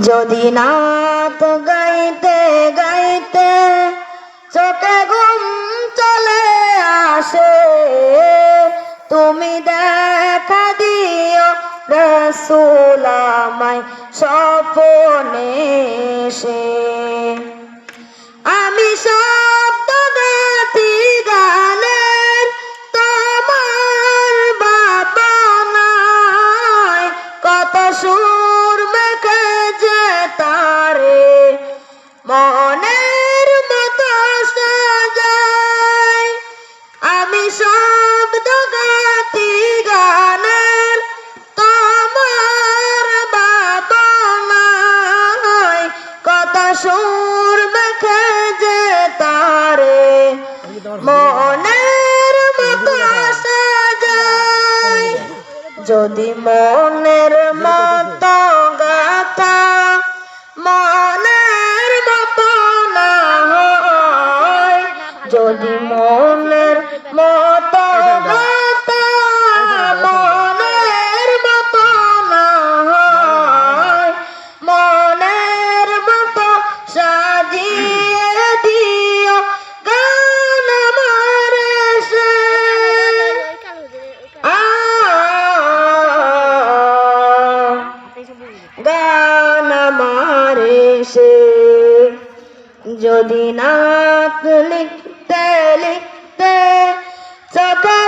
যদি নাত গাইতে গাইতে চোখে ঘুম চলে আসে, তুমি দেখা দিও রাসূল আমায় স্বপ্নে এসে। আমি শব্দ গাতি গানের তোমার বাপনায়, কত সুর মেখে যে তারে মনের মতো সাজায়। আমি শব্দ গাতি গানের তোমার বাপনায়, কত সুর মেখে যে তারে মনের মতো সাজায়। যদি মনের মতো গাথা মনের মতো না হয়, যদি মনের মতো গাথা মনের মতো না হয়, মনের মতো সাজিয়ে দিও গান আমার এসে। গান আমার এসে। যদি নাত লিখতে লিখতে চোখে